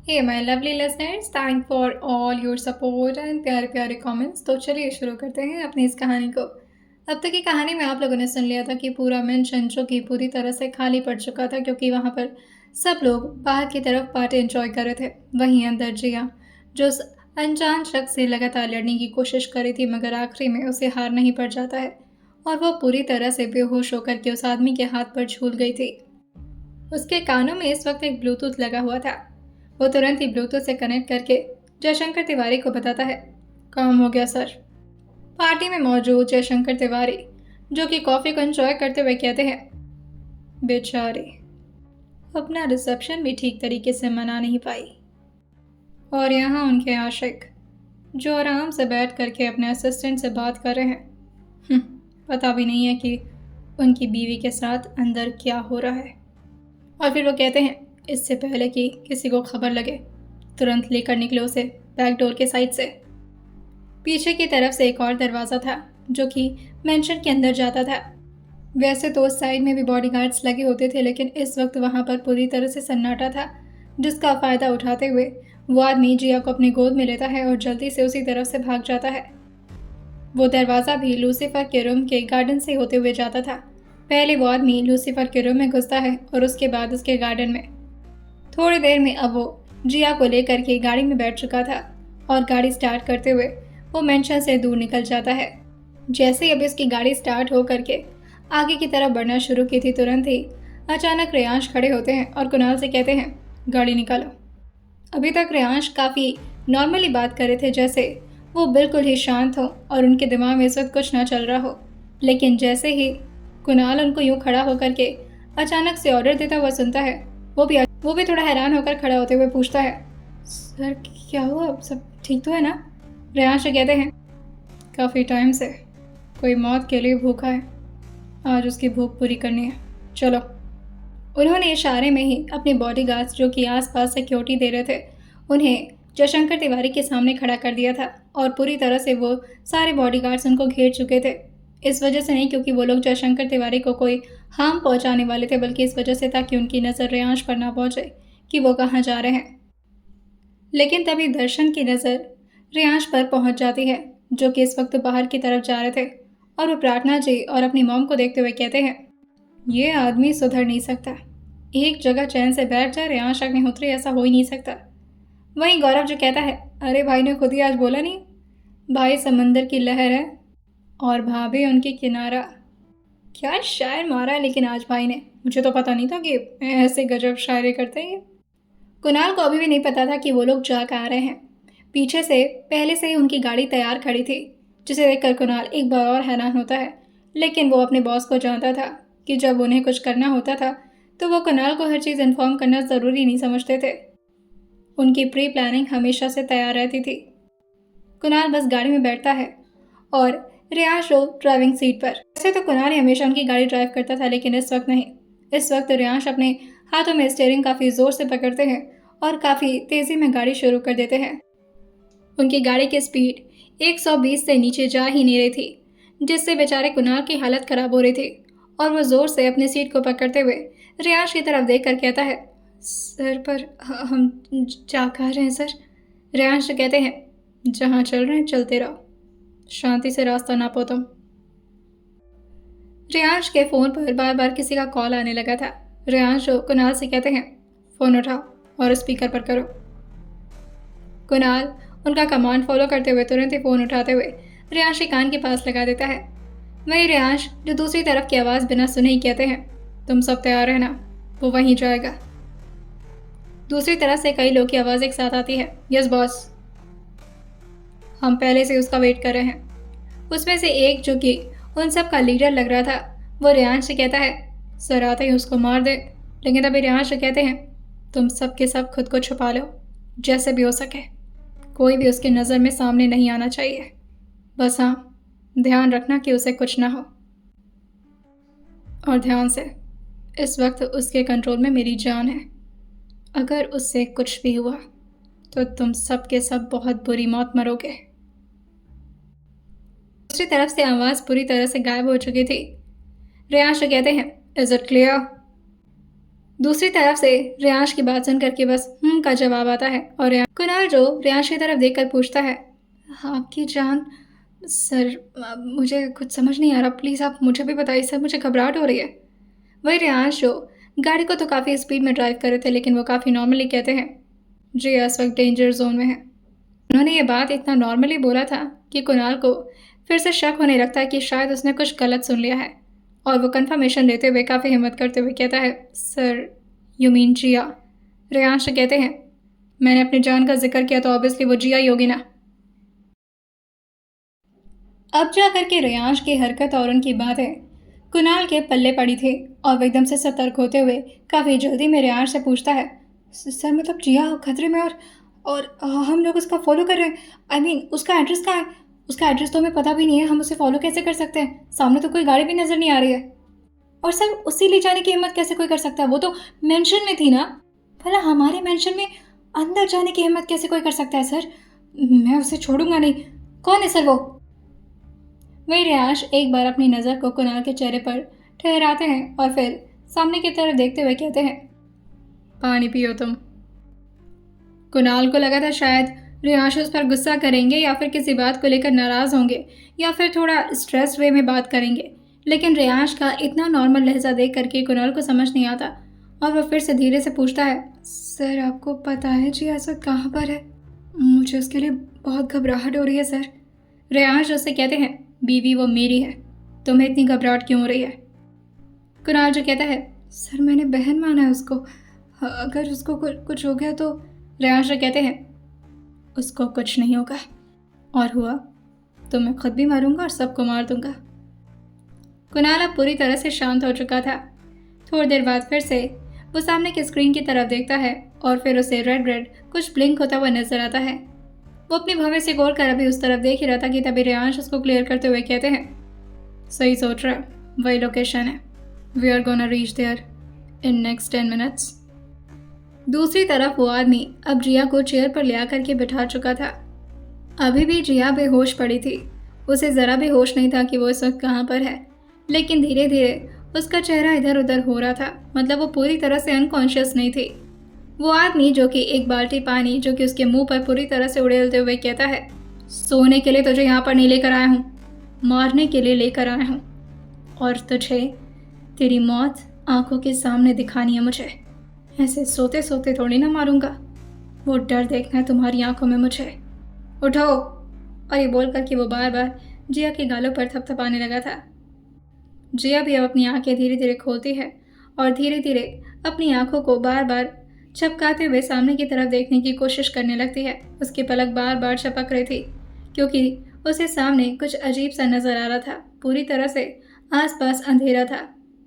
Hey my lovely listeners, thank for all your support and प्यारे प्यारे comments. तो चलिए शुरू करते हैं अपनी इस कहानी को। अब तक की कहानी में आप लोगों ने सुन लिया था कि पूरा मेंशन जो कि पूरी तरह से खाली पड़ चुका था, क्योंकि वहाँ पर सब लोग बाहर की तरफ पार्टी एंजॉय कर रहे थे। वहीं अंदर जिया, जो उस अनजान शख्स से लगातार लड़ने की कोशिश कर रही थी, मगर आखिरी में उसे हार नहीं पड़ जाता है और वो पूरी तरह से बेहोश होकर के उस आदमी के हाथ पर झूल गई थी। उसके कानों में इस वक्त एक ब्लूटूथ लगा हुआ था। वो तुरंत ही ब्लूटूथ से कनेक्ट करके जयशंकर तिवारी को बताता है, काम हो गया सर। पार्टी में मौजूद जयशंकर तिवारी, जो कि कॉफी को एंजॉय करते हुए कहते हैं, बेचारी अपना रिसेप्शन भी ठीक तरीके से मना नहीं पाई, और यहाँ उनके आशिक जो आराम से बैठ करके अपने असिस्टेंट से बात कर रहे हैं। पता भी नहीं है कि उनकी बीवी के साथ अंदर क्या हो रहा है। और फिर वो कहते हैं, इससे पहले कि किसी को खबर लगे तुरंत लेकर निकले उसे बैक डोर के साइड से। पीछे की तरफ से एक और दरवाज़ा था जो कि मेंशन के अंदर जाता था। वैसे तो उस साइड में भी बॉडीगार्ड्स लगे होते थे, लेकिन इस वक्त वहाँ पर पूरी तरह से सन्नाटा था, जिसका फ़ायदा उठाते हुए वो आदमी जिया को अपनी गोद में लेता है और जल्दी से उसी तरफ से भाग जाता है। वो दरवाज़ा भी लूसीफर के रूम के गार्डन से होते हुए जाता था। पहले वो आदमी लूसीफर के रूम में घुसता है और उसके बाद उसके गार्डन में। थोड़ी देर में अब वो जिया को लेकर के गाड़ी में बैठ चुका था और गाड़ी स्टार्ट करते हुए वो मेंशन से दूर निकल जाता है। जैसे ही अभी उसकी गाड़ी स्टार्ट हो करके आगे की तरफ बढ़ना शुरू की थी, तुरंत ही अचानक रेयांश खड़े होते हैं और कुणाल से कहते हैं, गाड़ी निकालो। अभी तक रेयांश काफ़ी नॉर्मली बात कर रहे थे, जैसे वो बिल्कुल ही शांत हो और उनके दिमाग में इस वक्त कुछ ना चल रहा हो। लेकिन जैसे ही कुणाल उनको यूँ खड़ा होकर के अचानक से ऑर्डर देता हुआ सुनता है, वो भी थोड़ा हैरान होकर खड़ा होते हुए पूछता है, सर क्या हुआ, सब ठीक तो है ना? रेयांश कहते हैं, काफ़ी टाइम से कोई मौत के लिए भूखा है, आज उसकी भूख पूरी करनी है, चलो। उन्होंने इशारे में ही अपने बॉडीगार्ड्स जो कि आसपास सिक्योरिटी दे रहे थे, उन्हें जयशंकर तिवारी के सामने खड़ा कर दिया था और पूरी तरह से वो सारे बॉडीगार्ड्स उनको घेर चुके थे। इस वजह से नहीं क्योंकि वो लोग जयशंकर तिवारी को कोई हार्म पहुंचाने वाले थे, बल्कि इस वजह से ताकि उनकी नज़र रेयांश पर ना पहुंचे कि वो कहाँ जा रहे हैं। लेकिन तभी दर्शन की नज़र रेयांश पर पहुंच जाती है, जो कि इस वक्त बाहर की तरफ जा रहे थे, और वो प्रार्थना जी और अपनी मॉम को देखते हुए कहते हैं, ये आदमी सुधर नहीं सकता, एक जगह चैन से बैठ जाए, रेयांश अग्निहोत्री, ऐसा हो ही नहीं सकता। वहीं गौरव जो कहता है, अरे भाई ने खुद ही आज बोला नहीं, भाई समंदर की लहर है और भाभी उनकी किनारा। क्या शायर मारा है लेकिन आज भाई ने, मुझे तो पता नहीं था कि ऐसे गजब शायरी करते हैं। कुणाल को अभी भी नहीं पता था कि वो लोग जा कर आ रहे हैं। पीछे से पहले से ही उनकी गाड़ी तैयार खड़ी थी, जिसे देखकर कुणाल एक बार और हैरान होता है। लेकिन वो अपने बॉस को जानता था कि जब उन्हें कुछ करना होता था तो वो कुणाल को हर चीज़ इन्फॉर्म करना ज़रूरी नहीं समझते थे। उनकी प्री प्लानिंग हमेशा से तैयार रहती थी। कुणाल बस गाड़ी में बैठता है और रेयांश ड्राइविंग सीट पर। वैसे तो कुणाल ही हमेशा उनकी गाड़ी ड्राइव करता था, लेकिन इस वक्त नहीं। इस वक्त रेयांश अपने हाथों में स्टीयरिंग काफ़ी ज़ोर से पकड़ते हैं और काफ़ी तेज़ी में गाड़ी शुरू कर देते हैं। उनकी गाड़ी की स्पीड 120 से नीचे जा ही नहीं रही थी, जिससे बेचारे कुणाल की हालत ख़राब हो रही थी और वह ज़ोर से अपनी सीट को पकड़ते हुए रेयांश की तरफ देख कर कहता है, सर पर हम जा कहाँ रहे हैं सर? रेयांश कहते हैं, जहाँ चल रहे हैं चलते रहो, शांति से रास्ता नापो तुम। रेयांश के फ़ोन पर बार बार किसी का कॉल आने लगा था। रेयांश कुणाल से कहते हैं, फ़ोन उठाओ और स्पीकर पर करो। कुणाल उनका कमांड फॉलो करते हुए तुरंत ही फ़ोन उठाते हुए रेयांश के कान के पास लगा देता है। वही रेयांश जो दूसरी तरफ की आवाज़ बिना सुने ही कहते हैं, तुम सब तैयार रहना, वो वहीं जाएगा। दूसरी तरफ से कई लोग की आवाज़ एक साथ आती है, यस बॉस, हम पहले से उसका वेट कर रहे हैं। उसमें से एक जो कि उन सब का लीडर लग रहा था, वो रेयांश से कहता है, सर आते ही उसको मार दे। लेकिन तभी रेयांश से कहते हैं, तुम सब के सब खुद को छुपा लो, जैसे भी हो सके, कोई भी उसकी नज़र में सामने नहीं आना चाहिए। बस हाँ, ध्यान रखना कि उसे कुछ ना हो। और ध्यान से, इस वक्त उसके कंट्रोल में मेरी जान है, अगर उससे कुछ भी हुआ तो तुम सब के सब बहुत बुरी मौत मरोगे। दूसरी तरफ से आवाज़ पूरी तरह से गायब हो चुकी थी। रेयांश कहते हैं, इज इट क्लियर? दूसरी तरफ से रियांश की बात सुन करके बस का जवाब आता है और कुणाल जो रियांश की तरफ देखकर पूछता है, आपकी जान। सर, मुझे कुछ समझ नहीं आ रहा, प्लीज़ आप मुझे भी बताइए सर, मुझे घबराहट हो रही है। वही रियांश जो गाड़ी को तो काफ़ी स्पीड में ड्राइव कर रहे थे, लेकिन वो काफ़ी नॉर्मली कहते हैं, जी इस वक्त डेंजर जोन में है। उन्होंने ये बात इतना नॉर्मली बोला था कि कुणाल को फिर से शक होने लगता है कि शायद उसने कुछ गलत सुन लिया है, और वो कंफर्मेशन लेते हुए काफ़ी हिम्मत करते हुए कहता है, सर यू मीन जिया। रियांश कहते हैं, मैंने अपनी जान का जिक्र किया तो ऑब्वियसली वो जिया ही होगी ना। अब जा करके रियांश की हरकत और उनकी बातें कुणाल के पल्ले पड़ी थी, और वो एकदम से सतर्क होते हुए काफ़ी जल्दी में रियांश से पूछता है, सर मतलब जिया खतरे में, और हम लोग उसका फॉलो कर रहे हैं। आई मीन उसका एड्रेस कहाँ है? उसका एड्रेस तो हमें पता भी नहीं है, हम उसे फॉलो कैसे कर सकते हैं? सामने तो कोई गाड़ी भी नज़र नहीं आ रही है। और सर उसे ले जाने की हिम्मत कैसे कोई कर सकता है? वो तो मेंशन में थी ना। भला हमारे मेंशन में अंदर जाने की हिम्मत कैसे कोई कर सकता है सर? मैं उसे छोड़ूंगा नहीं। कौन है सर वो? वही रियाश एक बार अपनी नज़र को कुणाल के चेहरे पर ठहराते हैं और फिर सामने की तरफ देखते हुए कहते हैं, पानी पियो तुम। कुणाल को लगा था शायद रियांश उस पर गुस्सा करेंगे या फिर किसी बात को लेकर नाराज़ होंगे या फिर थोड़ा स्ट्रेस वे में बात करेंगे, लेकिन रियांश का इतना नॉर्मल लहजा देख करके कुणाल को समझ नहीं आता, और वह फिर से धीरे से पूछता है, सर आपको पता है जी ऐसा कहाँ पर है? मुझे उसके लिए बहुत घबराहट हो रही है सर। रियांश उससे कहते हैं, बीवी वो मेरी है, तुम्हें इतनी घबराहट क्यों हो रही है? कुणाल जो कहता है, सर मैंने बहन माना है उसको, अगर उसको कुछ हो गया तो। रियांश जो कहते हैं, उसको कुछ नहीं होगा, और हुआ तो मैं खुद भी मारूंगा और सबको मार दूंगा। कुणाल अब पूरी तरह से शांत हो चुका था। थोड़ी देर बाद फिर से वो सामने की स्क्रीन की तरफ देखता है और फिर उसे रेड रेड कुछ ब्लिंक होता हुआ नजर आता है। वो अपनी भवें से गौर कर अभी उस तरफ देख ही रहा था कि तभी रियांश उसको क्लियर करते हुए कहते हैं, सही सोच रहा, वही लोकेशन है, we are gonna reach there in next 10 minutes. दूसरी तरफ वो आदमी अब जिया को चेयर पर ले आकर के बिठा चुका था। अभी भी जिया बेहोश पड़ी थी। उसे ज़रा भी होश नहीं था कि वो इस वक्त कहाँ पर है, लेकिन धीरे धीरे उसका चेहरा इधर उधर हो रहा था, मतलब वो पूरी तरह से अनकॉन्शियस नहीं थी। वो आदमी जो कि एक बाल्टी पानी जो कि उसके मुंह पर पूरी तरह से उड़ेलते हुए कहता है, सोने के लिए तुझे यहाँ पर नहीं लेकर आया हूँ, मारने के लिए लेकर आया हूँ, और तुझे तेरी मौत आंखों के सामने दिखानी है मुझे। ऐसे सोते सोते थोड़ी ना मारूंगा, वो डर देखना है तुम्हारी आंखों में मुझे। उठो। और ये बोल करके वो बार बार जिया के गालों पर थपथपाने लगा था। जिया भी अब अपनी आंखें धीरे धीरे खोलती है और धीरे धीरे अपनी आंखों को बार बार झपकाते हुए सामने की तरफ देखने की कोशिश करने लगती है। उसकी पलक बार बार झपक रही थी क्योंकि उसे सामने कुछ अजीब सा नजर आ रहा था। पूरी तरह से आसपास अंधेरा था,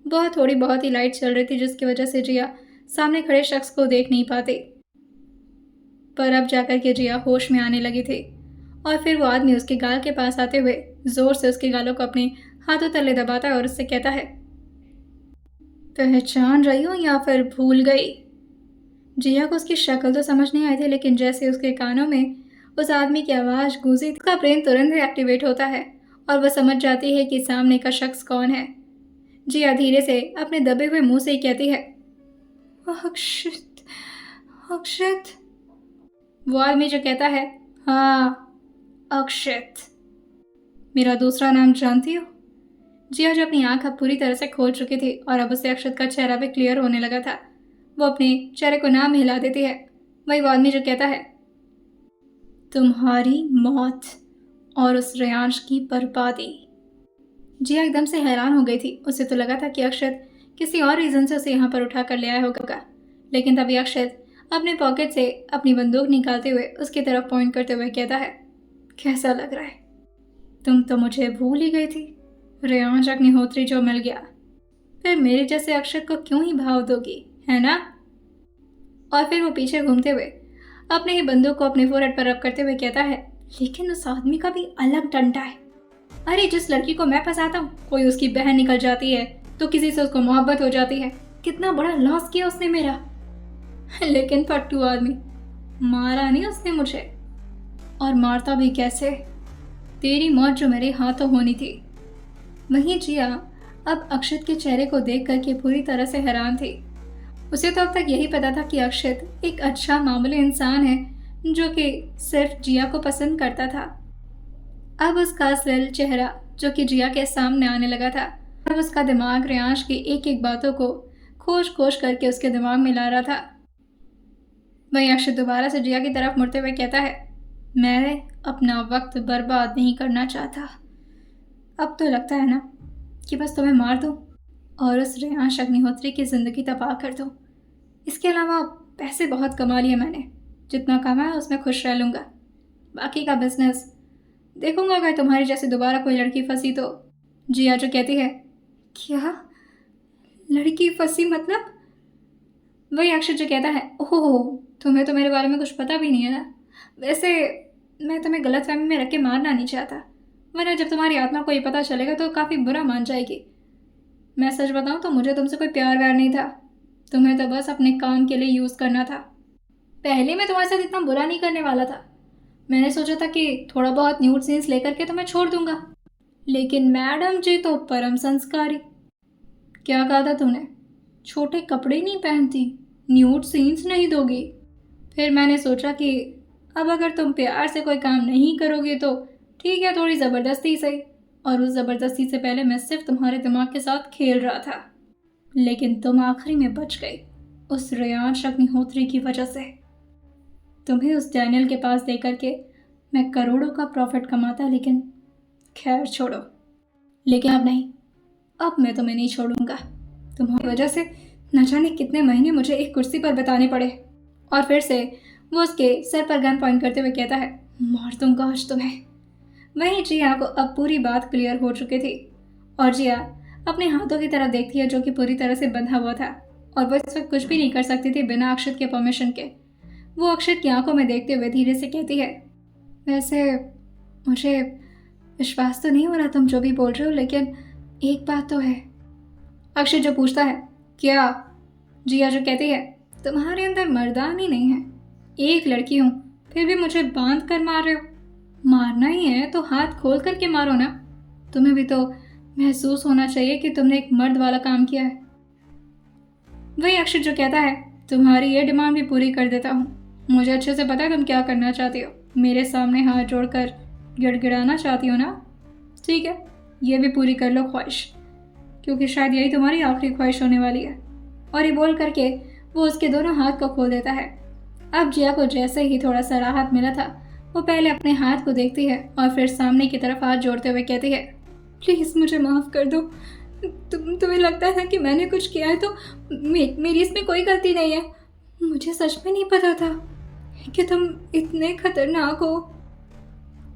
बहुत थोड़ी बहुत ही लाइट चल रही थी जिसकी वजह से जिया सामने खड़े शख्स को देख नहीं पाती। पर अब जाकर के जिया होश में आने लगी थी, और फिर वो आदमी उसके गाल के पास आते हुए जोर से उसके गालों को अपने हाथों तले दबाता है और उससे कहता है, पहचान रही हो या फिर भूल गई? जिया को उसकी शक्ल तो समझ नहीं आई थी, लेकिन जैसे उसके कानों में उस आदमी की आवाज़ गूंजी उसका ब्रेन तुरंत ही एक्टिवेट होता है और वह समझ जाती है कि सामने का शख्स कौन है। जिया धीरे से अपने दबे हुए मुंह से ही कहती है, अक्षत, अक्षत। वो आदमी जो कहता है, हाँ अक्षत, मेरा दूसरा नाम जानती हो? जिया जो अपनी आंख अब पूरी तरह से खोल चुकी थी और अब उसे अक्षत का चेहरा भी क्लियर होने लगा था, वो अपने चेहरे को नाम हिला देती है। वही वो आदमी जो कहता है, तुम्हारी मौत और उस रियांश की बर्बादी। जिया एकदम से हैरान हो गई थी। उसे तो लगा था कि अक्षत किसी और रीज़न से उसे यहाँ पर उठा कर ले आया होगा, लेकिन तभी अक्षत अपने पॉकेट से अपनी बंदूक निकालते हुए उसकी तरफ पॉइंट करते हुए कहता है, कैसा लग रहा है? तुम तो मुझे भूल ही गई थी। रियांश अग्निहोत्री जो मिल गया, फिर मेरे जैसे अक्षत को क्यों ही भाव दोगी, है ना? और फिर वो पीछे घूमते हुए अपने ही बंदूक को अपने फोरहेड पर रब करते हुए कहता है, लेकिन उस आदमी का भी अलग डंडा है। अरे जिस लड़की को मैं फंसाता हूँ, कोई उसकी बहन निकल जाती है तो किसी से उसको मोहब्बत हो जाती है। कितना बड़ा लॉस किया उसने मेरा। लेकिन पट्टू आदमी, मारा नहीं उसने मुझे, और मारता भी कैसे? तेरी मौत जो मेरे हाथों होनी थी। वहीं जिया अब अक्षत के चेहरे को देख करके पूरी तरह से हैरान थी। उसे तो अब तक यही पता था कि अक्षत एक अच्छा मामूली इंसान है जो कि सिर्फ जिया को पसंद करता था। अब उसका असल चेहरा जो कि जिया के सामने आने लगा था, अब उसका दिमाग रियांश की एक एक बातों को खोज खोज करके उसके दिमाग में ला रहा था। वहीं अक्षत दोबारा से जिया की तरफ मुड़ते हुए कहता है, मैं अपना वक्त बर्बाद नहीं करना चाहता। अब तो लगता है ना कि बस तुम्हें मार दूं और उस रियांश अग्निहोत्री की ज़िंदगी तबाह कर दूं। इसके अलावा पैसे बहुत कमा लिए मैंने, जितना कमाया उसमें खुश रह लूँगा। बाकी का बिजनेस देखूंगा, अगर तुम्हारी जैसे दोबारा कोई लड़की फंसी तो। जिया जो कहती है, क्या लड़की फंसी मतलब? वही अक्षय जो कहता है, ओहो, तुम्हें तो मेरे बारे में कुछ पता भी नहीं है ना। वैसे मैं तुम्हें गलतफहमी में रख के मारना नहीं चाहता, वरना जब तुम्हारी आत्मा को ये पता चलेगा तो काफ़ी बुरा मान जाएगी। मैं सच बताऊं तो मुझे तुमसे कोई प्यार व्यार नहीं था, तुम्हें तो बस अपने काम के लिए यूज़ करना था। पहले मैं तुम्हारे साथ इतना बुरा नहीं करने वाला था, मैंने सोचा था कि थोड़ा बहुत न्यूड सीन्स लेकर के तुम्हें छोड़ दूंगा, लेकिन मैडम जी तो परम संस्कारी। क्या कहा था तूने? छोटे कपड़े नहीं पहनती, न्यूड सीन्स नहीं दोगी। फिर मैंने सोचा कि अब अगर तुम प्यार से कोई काम नहीं करोगे तो ठीक है, थोड़ी ज़बरदस्ती सही। और उस ज़बरदस्ती से पहले मैं सिर्फ तुम्हारे दिमाग के साथ खेल रहा था, लेकिन तुम आखिरी में बच गई उस रेयांश अग्निहोत्री की वजह से। तुम्हें उस डैनियल के पास दे करके मैं करोड़ों का प्रॉफिट कमाता, लेकिन खैर छोड़ो। लेकिन अब नहीं, अब मैं तुम्हें नहीं छोड़ूंगा। तुम्हारी वजह से न जाने कितने महीने मुझे एक कुर्सी पर बिताने पड़े। और फिर से वो उसके सर पर गन पॉइंट करते हुए कहता है, मार दूंगा आज तुम्हें। वहीं जिया को अब पूरी बात क्लियर हो चुकी थी और जिया अपने हाथों की तरफ देखती है जो कि पूरी तरह से बंधा हुआ था और वो इस वक्त कुछ भी नहीं कर सकती थी बिना अक्षत के परमिशन के। वो अक्षत की आंखों में देखते हुए धीरे से कहती है, वैसे मुझे विश्वास तो नहीं हो रहा तुम जो भी बोल रहे हो, लेकिन एक बात तो है। अक्षत जो पूछता है, क्या? जिया जो कहती है, तुम्हारे अंदर मर्दानी नहीं है। एक लड़की हूँ फिर भी मुझे बांध कर मार रहे हो। मारना ही है तो हाथ खोल करके मारो ना। तुम्हें भी तो महसूस होना चाहिए कि तुमने एक मर्द वाला काम किया है। वही अक्षत जो कहता है, तुम्हारी ये डिमांड भी पूरी कर देता हूँ। मुझे अच्छे से पता है तुम क्या करना चाहती हो, मेरे सामने हाथ जोड़कर गिड़गिड़ाना चाहती हो ना। ठीक है, ये भी पूरी कर लो ख्वाहिश, क्योंकि शायद यही तुम्हारी आखिरी ख्वाहिश होने वाली है। और ये बोल करके वो उसके दोनों हाथ को खोल देता है। अब जिया को जैसे ही थोड़ा सा राहत मिला था, वो पहले अपने हाथ को देखती है और फिर सामने की तरफ हाथ जोड़ते हुए कहती है, प्लीज़ मुझे माफ़ कर दो। तुम्हें लगता है कि मैंने कुछ किया है तो मेरी इसमें कोई गलती नहीं है। मुझे सच में नहीं पता था कि तुम इतने खतरनाक हो।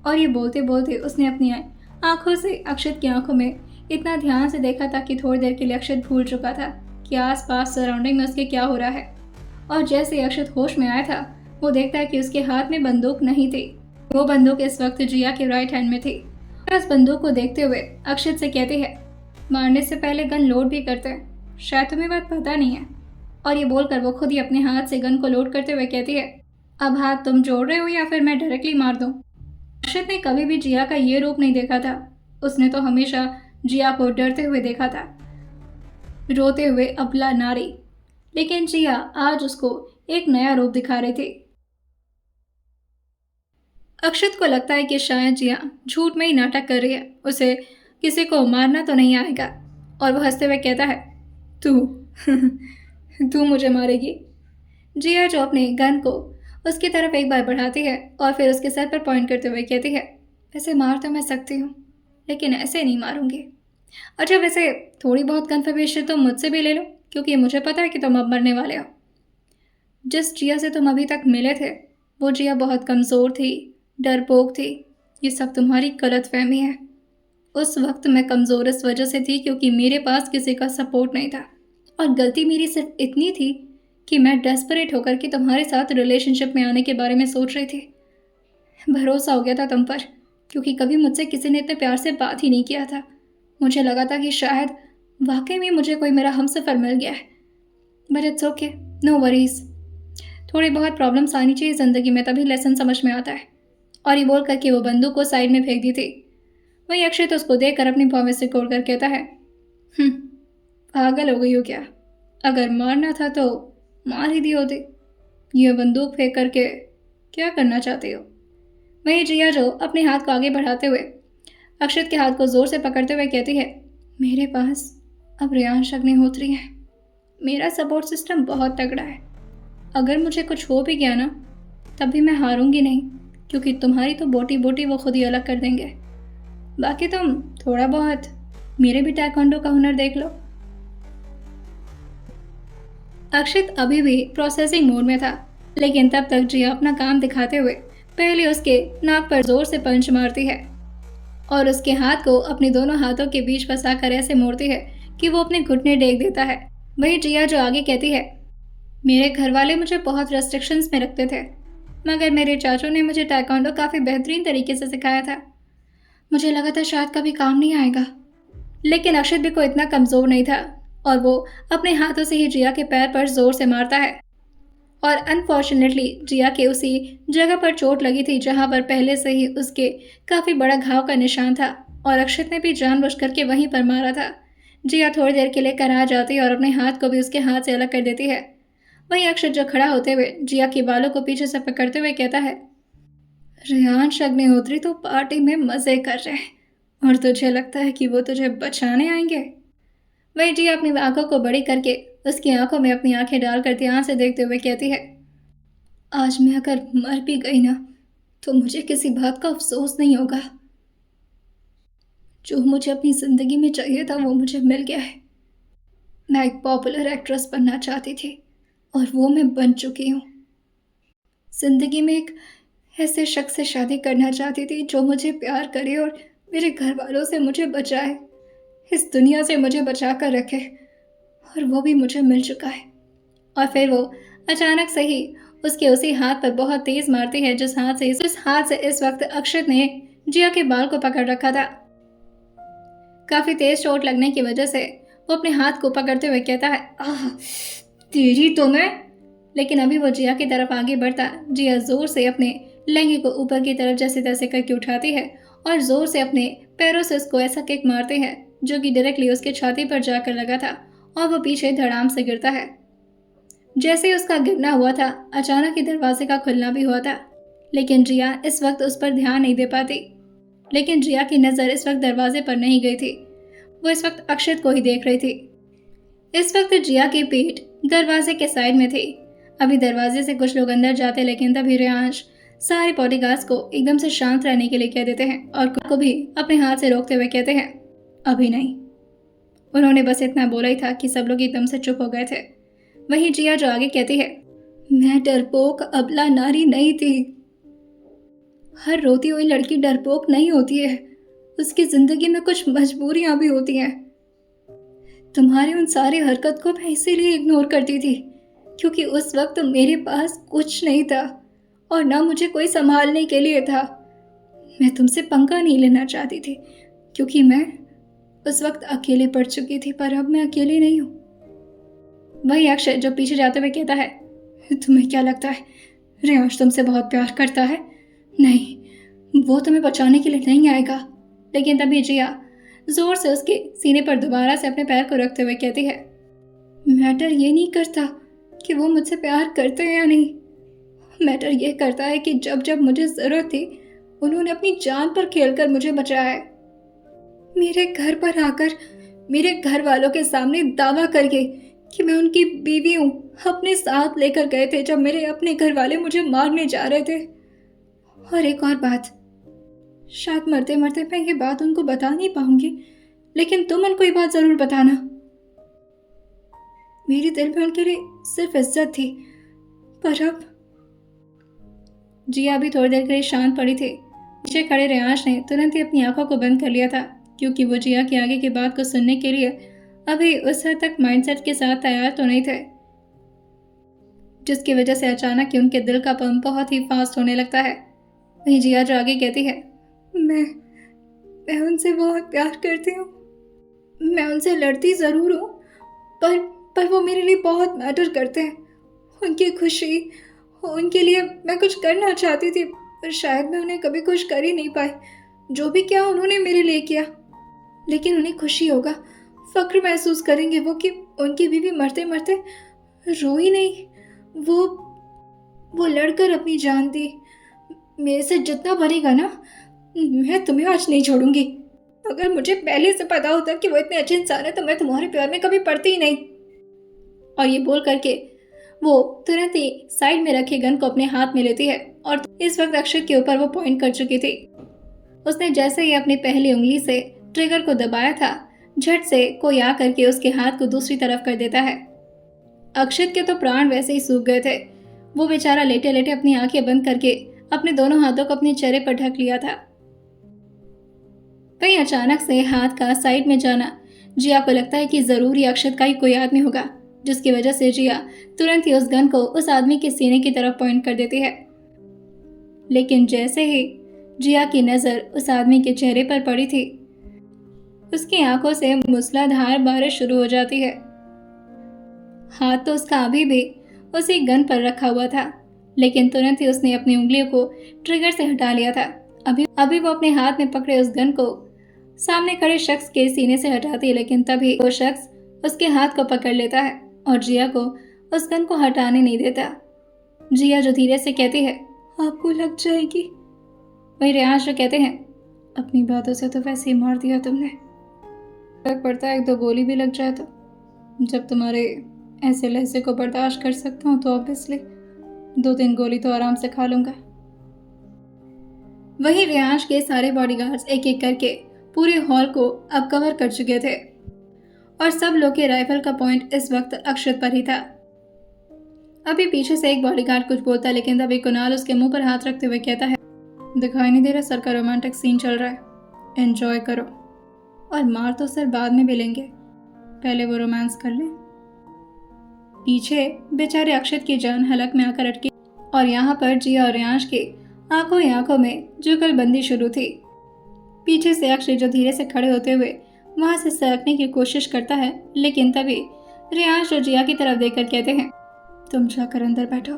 और ये बोलते बोलते उसने अपनी आंखों से अक्षत की आंखों में इतना ध्यान से देखा था कि थोड़ी देर के लिए अक्षत भूल चुका था कि आसपास सराउंडिंग में उसके क्या हो रहा है। और जैसे अक्षत होश में आया था, वो देखता है कि उसके हाथ में बंदूक नहीं थी। वो बंदूक इस वक्त जिया के राइट हैंड में थी। और उस बंदूक को देखते हुए अक्षत से कहती है, मारने से पहले गन लोड भी करते हैं, शायद तुम्हें बात पता नहीं है। और ये बोलकर वो खुद ही अपने हाथ से गन को लोड करते हुए कहती है, अब हाथ तुम जोड़ रहे हो या फिर मैं डायरेक्टली मार दूं? अक्षत ने कभी भी जिया का ये रूप नहीं देखा था। उसने तो हमेशा जिया को डरते हुए देखा था, रोते हुए अबला नारी। लेकिन जिया आज उसको एक नया रूप दिखा रही थी। अक्षत को लगता है कि शायद जिया झूठ में ही नाटक कर रही है, उसे किसी को मारना तो नहीं आएगा। और वो हंसते हुए कहता है, तू तू मुझे मारेगी? जिया जो अपने गन को उसकी तरफ एक बार बढ़ाती है और फिर उसके सर पर पॉइंट करते हुए कहती है, वैसे मार तो मैं सकती हूँ, लेकिन ऐसे नहीं मारूंगी। अच्छा, वैसे थोड़ी बहुत कन्फर्मेशन तो मुझसे भी ले लो, क्योंकि मुझे पता है कि तुम अब मरने वाले हो। जिस जिया से तुम अभी तक मिले थे, वो जिया बहुत कमज़ोर थी, डरपोक थी। ये सब तुम्हारी गलतफहमी है। उस वक्त मैं कमज़ोर इस वजह से थी क्योंकि मेरे पास किसी का सपोर्ट नहीं था। और गलती मेरी सिर्फ इतनी थी कि मैं डेस्परेट होकर के तुम्हारे साथ रिलेशनशिप में आने के बारे में सोच रही थी। भरोसा हो गया था तुम पर, क्योंकि कभी मुझसे किसी ने इतने प्यार से बात ही नहीं किया था। मुझे लगा था कि शायद वाकई में मुझे कोई मेरा हमसफ़र मिल गया है। But it's okay, no worries. थोड़ी बहुत प्रॉब्लम्स आनी चाहिए ज़िंदगी में, तभी लेसन समझ में आता है। और ये बोल करके वो बंदूक को साइड में फेंक दी थी। वही अक्षय तो उसको देखकर अपनी भौवें से कोड़ कर कहता है, पागल हो गई हो क्या? अगर मारना था तो मार ही दी होती। ये बंदूक फेंक करके क्या करना चाहती हो? वहीं जिया जो अपने हाथ को आगे बढ़ाते हुए अक्षत के हाथ को जोर से पकड़ते हुए कहती है, मेरे पास अब रेयांश अग्निहोत्री है। मेरा सपोर्ट सिस्टम बहुत तगड़ा है। अगर मुझे कुछ हो भी गया ना, तब भी मैं हारूंगी नहीं, क्योंकि तुम्हारी तो बोटी बोटी वो खुद ही अलग कर देंगे। बाकी तुम थोड़ा बहुत मेरे भी ताइक्वांडो का हुनर देख लो। अक्षित अभी भी प्रोसेसिंग मोड में था, लेकिन तब तक जिया अपना काम दिखाते हुए पहले उसके नाक पर जोर से पंच मारती है और उसके हाथ को अपने दोनों हाथों के बीच फंसाकर ऐसे मोड़ती है कि वो अपने घुटने टेक देता है। वही जिया जो आगे कहती है, मेरे घर वाले मुझे बहुत रेस्ट्रिक्शंस में रखते थे, मगर मेरे चाचू ने मुझे ताइक्वांडो काफ़ी बेहतरीन तरीके से सिखाया था। मुझे लगा था शायद कभी काम नहीं आएगा, लेकिन अक्षत भी कोई इतना कमज़ोर नहीं था और वो अपने हाथों से ही जिया के पैर पर जोर से मारता है और अनफॉर्चुनेटली जिया के उसी जगह पर चोट लगी थी जहां पर पहले से ही उसके काफ़ी बड़ा घाव का निशान था और अक्षत ने भी जानबूझ करके वहीं पर मारा था। जिया थोड़ी देर के लिए करा जाती है और अपने हाथ को भी उसके हाथ से अलग कर देती है। वहीं अक्षत जो खड़ा होते हुए जिया के बालों को पीछे से पकड़ते हुए कहता है, रेयांश अग्निहोत्री तो पार्टी में मज़े कर रहे हैं और तुझे लगता है कि वो तुझे बचाने आएंगे? वही जिया अपनी आंखों को बड़ी करके उसकी आंखों में अपनी आंखें डालकर ध्यान से देखते हुए कहती है, आज मैं अगर मर भी गई ना, तो मुझे किसी बात का अफसोस नहीं होगा। जो मुझे अपनी ज़िंदगी में चाहिए था वो मुझे मिल गया है। मैं एक पॉपुलर एक्ट्रेस बनना चाहती थी और वो मैं बन चुकी हूँ। ज़िंदगी में एक ऐसे शख्स से शादी करना चाहती थी जो मुझे प्यार करे और मेरे घर वालों से मुझे बचाए, इस दुनिया से मुझे बचा कर रखे, और वो भी मुझे मिल चुका है। और फिर वो अचानक से ही उसके उसी हाथ पर बहुत तेज़ मारती है जिस हाथ से इस वक्त अक्षत ने जिया के बाल को पकड़ रखा था। काफ़ी तेज़ चोट लगने की वजह से वो अपने हाथ को पकड़ते हुए कहता है, आह तेरी तो मैं। लेकिन अभी वो जिया की तरफ आगे बढ़ता जिया जोर से अपने लहंगे को ऊपर की तरफ जैसे तैसे करके उठाती है और जोर से अपने पैरों से उसको ऐसा किक मारते हैं जो कि डायरेक्टली उसके छाती पर जाकर लगा था और वो पीछे धड़ाम से गिरता है। जैसे ही उसका गिरना हुआ था, अचानक ही दरवाजे का खुलना भी हुआ था, लेकिन जिया इस वक्त उस पर ध्यान नहीं दे पाती। लेकिन जिया की नज़र इस वक्त दरवाजे पर नहीं गई थी, वो इस वक्त अक्षत को ही देख रही थी। इस वक्त जिया की पीठ दरवाजे के साइड में थी। अभी दरवाजे से कुछ लोग अंदर जाते, लेकिन तभी रेयांश सारे बॉडीगार्ड्स को एकदम से शांत रहने के लिए कह देते हैं और को भी अपने हाथ से रोकते हुए कहते हैं, अभी नहीं। उन्होंने बस इतना बोला ही था कि सब लोग एकदम से चुप हो गए थे। वहीं जिया जो आगे कहती है, मैं डरपोक अबला नारी नहीं थी। हर रोती हुई लड़की डरपोक नहीं होती है, उसकी जिंदगी में कुछ मजबूरियां भी होती हैं। तुम्हारी उन सारी हरकत को मैं इसीलिए इग्नोर करती थी क्योंकि उस वक्त मेरे पास कुछ नहीं था और ना मुझे कोई संभालने के लिए था। मैं तुमसे पंगा नहीं लेना चाहती थी क्योंकि मैं उस वक्त अकेले पड़ चुकी थी, पर अब मैं अकेली नहीं हूँ। वही अक्षय जो पीछे जाते हुए कहता है, तुम्हें क्या लगता है रेयांश तुमसे बहुत प्यार करता है? नहीं, वो तुम्हें बचाने के लिए नहीं आएगा। लेकिन तभी जिया जोर से उसके सीने पर दोबारा से अपने पैर को रखते हुए कहती है, मैटर ये नहीं करता कि वो मुझसे प्यार करते हैं या नहीं, मैटर ये करता है कि जब जब मुझे ज़रूरत थी उन्होंने अपनी जान पर खेलकर मुझे बचाया है। मेरे घर पर आकर मेरे घर वालों के सामने दावा करके कि मैं उनकी बीवी हूँ अपने साथ लेकर गए थे जब मेरे अपने घर वाले मुझे मारने जा रहे थे। और एक और बात, शायद मरते मरते मैं ये बात उनको बता नहीं पाऊंगी, लेकिन तुम उनको ये बात ज़रूर बताना। मेरे दिल में उनके लिए सिर्फ इज्जत थी, पर अब। जिया अभी थोड़ी देर के लिए शांत पड़ी थी। पीछे खड़े रेयांश ने तुरंत ही अपनी आंखों को बंद कर लिया था क्योंकि वो जिया के आगे की बात को सुनने के लिए अभी उस हद तक माइंडसेट के साथ तैयार तो नहीं थे, जिसकी वजह से अचानक ही उनके दिल का पंप बहुत ही फास्ट होने लगता है। वहीं जिया जो आगे कहती है, मैं उनसे बहुत प्यार करती हूँ, मैं उनसे लड़ती ज़रूर हूँ, पर वो मेरे लिए बहुत मैटर करते हैं। उनकी खुशी, उनके लिए मैं कुछ करना चाहती थी, पर शायद मैं उन्हें कभी खुश कर ही नहीं पाई। जो भी किया उन्होंने मेरे लिए किया, लेकिन उन्हें खुशी होगा, फ़क्र महसूस करेंगे वो कि उनकी बीवी मरते मरते रोई नहीं, वो लड़कर अपनी जान दी। मेरे से जितना बनेगा ना, मैं तुम्हें आज नहीं छोड़ूंगी। अगर मुझे पहले से पता होता कि वो इतने अच्छे इंसान है तो मैं तुम्हारे प्यार में कभी पड़ती ही नहीं। और ये बोल करके वो तुरंत ही साइड में रखे गन को अपने हाथ में लेती है और इस वक्त अक्षत के ऊपर वो पॉइंट कर चुकी थी। उसने जैसे ही अपनी पहली उंगली से ट्रिगर को दबाया था, झट से कोई आ करके उसके हाथ को दूसरी तरफ कर देता है। अक्षत के तो प्राण वैसे ही सूख गए थे। वो बेचारा लेटे लेटे अपनी आंखें बंद करके अपने दोनों हाथों को अपने चेहरे पर ढक लिया था। वहीं अचानक से हाथ का साइड में जाना जिया को लगता है कि जरूर ही अक्षत का ही कोई आदमी होगा, जिसकी वजह से जिया तुरंत ही उस गन को उस आदमी के सीने की तरफ पॉइंट कर देती है। लेकिन जैसे ही जिया की नजर उस आदमी के चेहरे पर पड़ी थी, उसकी आंखों से मूसलाधार बारिश शुरू हो जाती है। हाथ तो उसका अभी भी उसी गन पर रखा हुआ था, लेकिन तुरंत ही उसने अपनी उंगलियों को ट्रिगर से हटा लिया था। अभी वो अपने हाथ में पकड़े उस गन को सामने खड़े शख्स के सीने से हटाती है, लेकिन तभी वो शख्स उसके हाथ को पकड़ लेता है और जिया को उस गन को हटाने नहीं देता। जिया जो धीरे से कहती है, आपको लग जाएगी। वही रियाज जो कहते हैं, अपनी बातों से तो वैसे ही मार दिया तुमने, फर्क पड़ता है एक दो गोली भी लग जाए तो। जब तुम्हारे ऐसे लहजे को बर्दाश्त कर सकता हूँ तो ऑब्वियसली 2-3 गोली तो आराम से खा लूंगा। वही रियाज के सारे बॉडीगार्ड्स एक एक करके पूरे हॉल को अब कवर कर चुके थे और सब लोग के राइफल का पॉइंट इस वक्त अक्षत पर ही था। अभी पीछे से एक बॉडीगार्ड कुछ बोलता है, लेकिन तभी कुणाल उसके मुंह पर हाथ रखते हुए कहता है, दिखाई नहीं दे रहा सर का रोमांटिक सीन चल रहा है, एंजॉय करो। और मार तो सर बाद में भी लेंगे, पहले वो रोमांस कर ले। पीछे बेचारे अक्षत की जान हलक में आकर अटकी और यहाँ पर जिया और रियांश की आंखों ही आंखों में जुगलबंदी शुरू थी। पीछे से अक्षय जो धीरे से खड़े होते हुए वहां से सरकने की कोशिश करता है, लेकिन तभी रियांश और जिया की तरफ देखकर कहते हैं, तुम जाकर अंदर बैठो,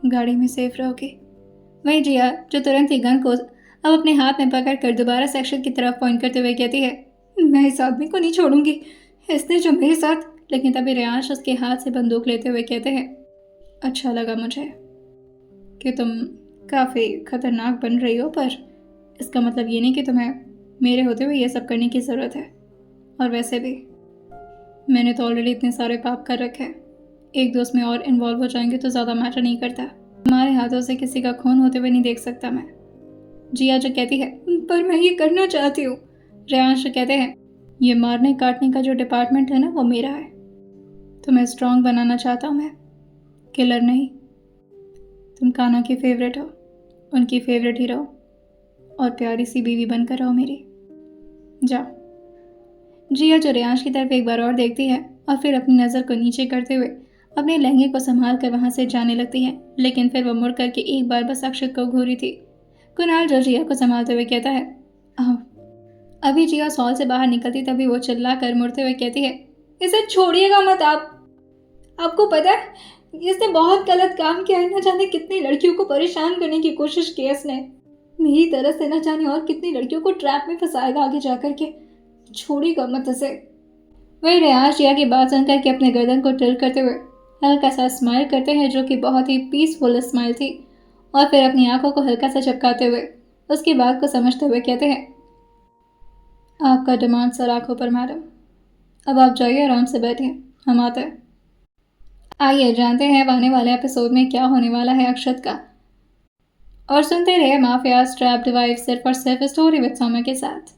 गाड़ी में सेफ रहोगे। वही जिया जो तुरंत ही गन को अब अपने हाथ में पकड़कर दोबारा से अक्षत की तरफ पॉइंट करते हुए कहती है, मैं इस आदमी को नहीं छोड़ूंगी, इसने जो मेरे साथ। लेकिन तभी रियांश उसके हाथ से बंदूक लेते हुए कहते हैं, अच्छा लगा मुझे कि तुम काफ़ी खतरनाक बन रही हो, पर इसका मतलब ये नहीं कि तुम्हें मेरे होते हुए ये सब करने की ज़रूरत है। और वैसे भी मैंने तो ऑलरेडी इतने सारे पाप कर रखे हैं, एक दोस्त में और इन्वॉल्व हो जाएंगे तो ज़्यादा मैटर नहीं करता। हमारे हाथों से किसी का खून होते हुए नहीं देख सकता मैं। जिया जो कहती है, पर मैं ये करना चाहती हूँ। रियांश कहते हैं, ये मारने काटने का जो डिपार्टमेंट है ना, वो मेरा है। तुम्हें स्ट्रांग बनाना चाहता हूँ मैं, किलर नहीं। तुम कान्हा की फेवरेट हो, उनकी फेवरेट ही रहो और प्यारी सी बीवी बनकर रहो मेरी। जाओ। जिया जो रियांश की तरफ एक बार और देखती है और फिर अपनी नज़र को नीचे करते हुए अपने लहंगे को संभाल कर वहाँ से जाने लगती है, लेकिन फिर वह मुड़ करके एक बार बस अक्षत को घूरी थी। कुणाल जो जिया को संभालते हुए कहता है, आओ। अभी जिया हॉल से बाहर निकलती तभी वो चिल्ला कर मुड़ते हुए कहती है, इसे छोड़िएगा मत आप। आपको पता है इसने बहुत गलत काम किया है, न जाने कितनी लड़कियों को परेशान करने की कोशिश की है इसने। मेरी तरह से न जाने और कितनी लड़कियों को ट्रैप में फंसाएगा आगे जाकर के। छोड़िएगा मत इसे। वही रियाज जिया की बात सुनकर के अपने गर्दन को टिल्ट करते हुए हल्का सा स्माइल करते हैं, जो कि बहुत ही पीसफुल स्माइल थी, और फिर अपनी आंखों को हल्का सा झपकाते हुए उसकी बात को समझते हुए कहते हैं, आपका डिमांड सर आंखों पर मैडम, अब आप जाइए आराम से बैठिए, हम आते हैं। आइए जानते हैं आने वाले एपिसोड में क्या होने वाला है अक्षत का, और सुनते रहे माफिया ट्रैप्ड वाइफ सिर्फ और सिर्फ स्टोरी विद सौम्या के साथ।